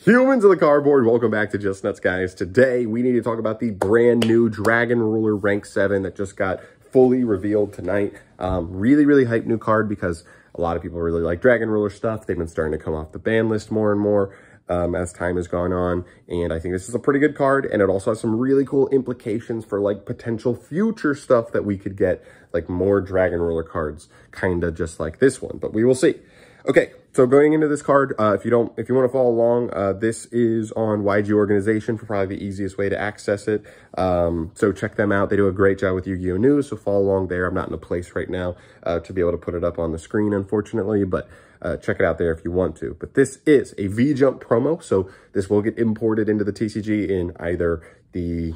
Humans of the cardboard, welcome back to Just Nuts, guys. Today, we need to talk about the brand new Dragon Ruler Rank 7 that just got fully revealed tonight. Really hyped new card because a lot of people really like Dragon Ruler stuff. They've been starting to come off the ban list more and more as time has gone on. And I think this is a pretty good card. And it also has some really cool implications for like potential future stuff that we could get, like more Dragon Ruler cards, kind of just like this one, but we will see. Okay, so going into this card, if you want to follow along, this is on YG Organization for probably the easiest way to access it. So check them out. They do a great job with Yu-Gi-Oh! News, so follow along there. I'm not in a place right now to be able to put it up on the screen, unfortunately, but check it out there if you want to. But this is a V-Jump promo, so this will get imported into the TCG in either the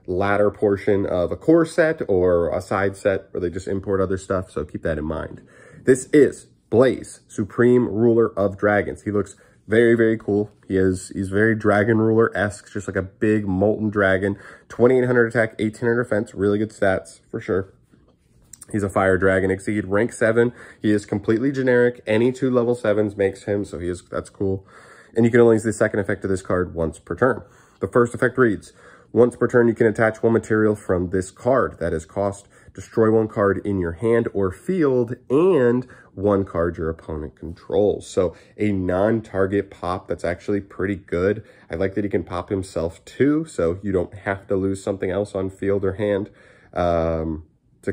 latter portion of a core set or a side set where they just import other stuff, so keep that in mind. This is Blaze, Supreme Ruler of Dragons. He looks very cool. He's very Dragon Ruler-esque, just like a big molten dragon. 2800 attack, 1800 defense, really good stats for sure. He's a fire dragon exceed, rank 7. He is completely generic. Any 2 level 7s makes him, so that's cool. And you can only use the second effect of this card once per turn. The first effect reads, once per turn, you can attach one material from this card. That is cost. Destroy one card in your hand or field and one card your opponent controls. So a non-target pop that's actually pretty good. I like that he can pop himself too, so you don't have to lose something else on field or hand to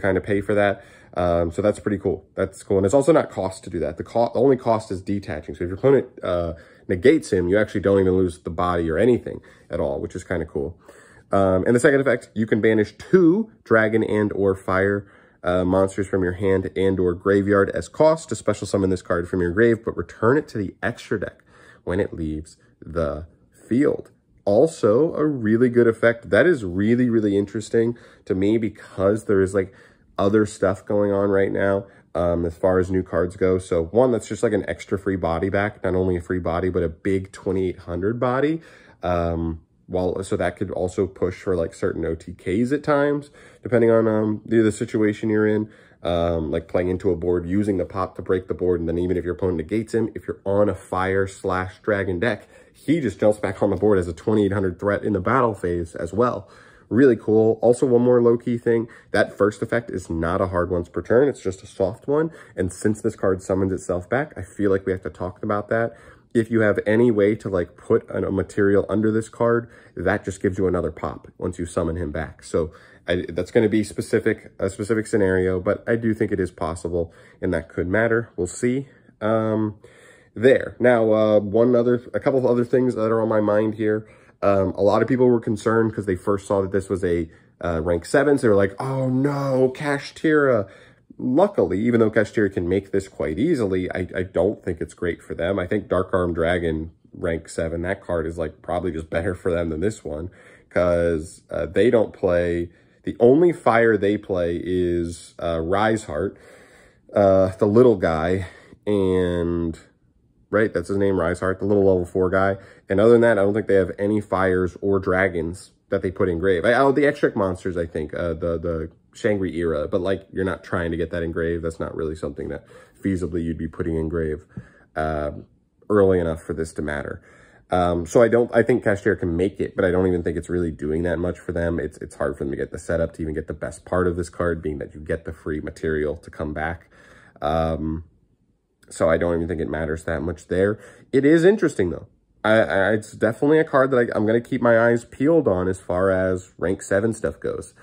kind of pay for that. So that's pretty cool. That's cool. And it's also not cost to do that. The only cost is detaching. So if your opponent negates him, you actually don't even lose the body or anything at all, which is kind of cool. And the second effect, you can banish 2 dragon and or fire monsters from your hand and or graveyard as cost to special summon this card from your grave, but return it to the extra deck when it leaves the field. Also, a really good effect. That is really interesting to me because there is like other stuff going on right now as far as new cards go. So one, that's just like an extra free body back, not only a free body, but a big 2800 body. So that could also push for like certain OTKs at times, depending on the situation you're in, like playing into a board, using the pop to break the board. And then even if your opponent negates him, if you're on a fire/dragon deck, he just jumps back on the board as a 2800 threat in the battle phase as well. Really cool. Also, one more low-key thing, that first effect is not a hard once per turn. It's just a soft one. And since this card summons itself back, I feel like we have to talk about that. If you have any way to like put a material under this card, that just gives you another pop once you summon him back. So that's going to be a specific scenario, but I do think it is possible and that could matter. We'll see. There. Now, a couple of other things that are on my mind here. A lot of people were concerned because they first saw that this was a rank 7. So they were like, oh no, Kashtira. Luckily, even though Kashtira can make this quite easily, I don't think it's great for them. I think Dark Arm Dragon rank 7, that card is like probably just better for them than this one because they don't play, the only fire they play is Rise Heart, the little guy, and right, that's his name, Rise Heart, the little level 4 guy. And other than that, I don't think they have any fires or dragons that they put in grave. The X-Trick monsters, I think, the Shangri era, but like you're not trying to get that engraved. That's not really something that feasibly you'd be putting engraved early enough for this to matter. So I think Kashtira can make it, but I don't even think it's really doing that much for them. It's hard for them to get the setup to even get the best part of this card, being that you get the free material to come back. So I don't even think it matters that much there. It is interesting though. It's definitely a card that I'm going to keep my eyes peeled on as far as rank 7 stuff goes.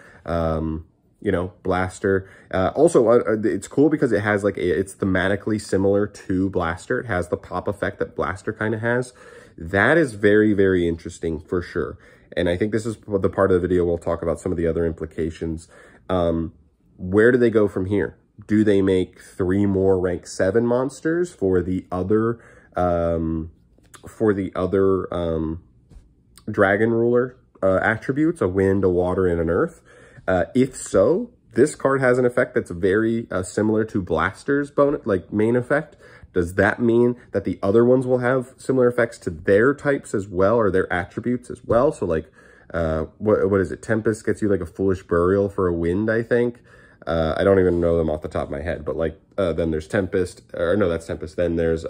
You know, Blaster. Also, it's cool because it has like, it's thematically similar to Blaster. It has the pop effect that Blaster kind of has. That is very interesting for sure. And I think this is the part of the video we'll talk about some of the other implications. Where do they go from here? Do they make 3 more rank 7 monsters for the other, Dragon Ruler attributes, a wind, a water, and an earth? If so, this card has an effect that's very similar to Blaster's main effect. Does that mean that the other ones will have similar effects to their types as well, or their attributes as well? So like, what is it? Tempest gets you like a Foolish Burial for a wind, I think. I don't even know them off the top of my head, but like, then there's Tempest, or no, that's Tempest. Then there's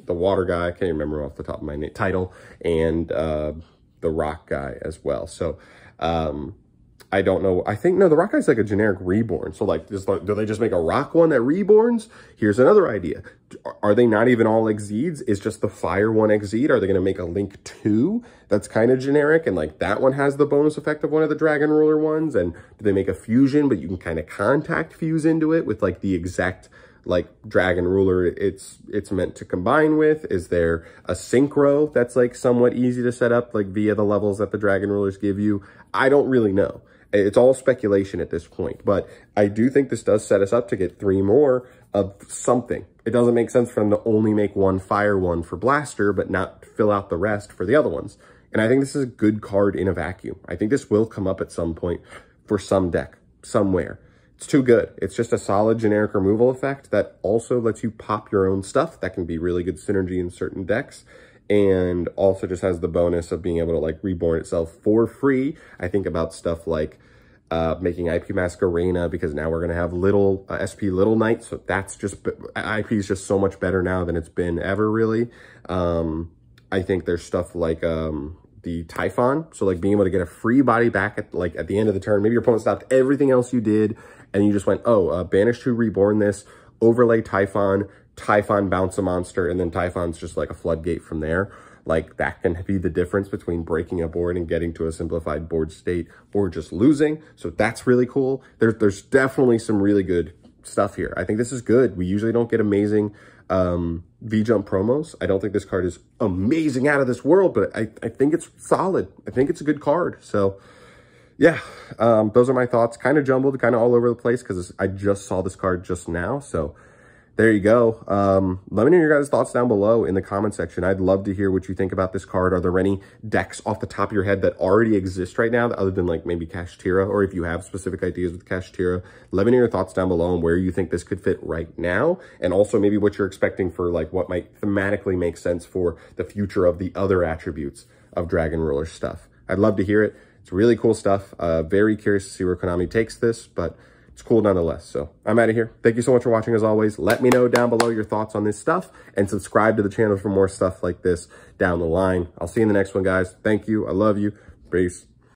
water guy, I can't even remember off the top of my title, and the rock guy as well. So I don't know. I think, no, the rock guy's like a generic reborn. So like, do they just make a rock one that reborns? Here's another idea. Are they not even all XZs? Is just the fire one XZ? Are they going to make a Link 2 that's kind of generic? And like that one has the bonus effect of one of the Dragon Ruler ones. And do they make a fusion, but you can kind of contact fuse into it with like the exact like Dragon Ruler it's meant to combine with? Is there a synchro that's like somewhat easy to set up like via the levels that the Dragon Rulers give you? I don't really know. It's all speculation at this point, but I do think this does set us up to get 3 more of something. It doesn't make sense for them to only make one fire one for Blaster, but not fill out the rest for the other ones. And I think this is a good card in a vacuum. I think this will come up at some point for some deck, somewhere. It's too good. It's just a solid generic removal effect that also lets you pop your own stuff. That can be really good synergy in certain decks. And also just has the bonus of being able to like reborn itself for free. I think about stuff like making IP Mask Arena, because now we're going to have little SP Little Knight. So that's just, IP is just so much better now than it's been ever really. I think there's stuff like the Typhon. So like being able to get a free body back at the end of the turn. Maybe your opponent stopped everything else you did and you just went, oh, banish to reborn this, overlay Typhon, bounce a monster, and then Typhon's just like a floodgate from there. Like that can be the difference between breaking a board and getting to a simplified board state or just losing. So that's really cool. There's definitely some really good stuff here. I think this is good. We usually don't get amazing V-Jump promos. I don't think this card is amazing out of this world, but I think it's solid. I think it's a good card. So yeah, those are my thoughts. Kind of jumbled, kind of all over the place because I just saw this card just now. So there you go. Let me know your guys' thoughts down below in the comment section. I'd love to hear what you think about this card. Are there any decks off the top of your head that already exist right now, other than like maybe Kashtira, or if you have specific ideas with Kashtira? Let me know your thoughts down below and where you think this could fit right now, and also maybe what you're expecting for like what might thematically make sense for the future of the other attributes of Dragon Ruler stuff. I'd love to hear it. It's really cool stuff. Very curious to see where Konami takes this, but it's cool nonetheless. So I'm out of here. Thank you so much for watching as always. Let me know down below your thoughts on this stuff and subscribe to the channel for more stuff like this down the line. I'll see you in the next one, guys. Thank you. I love you. Peace.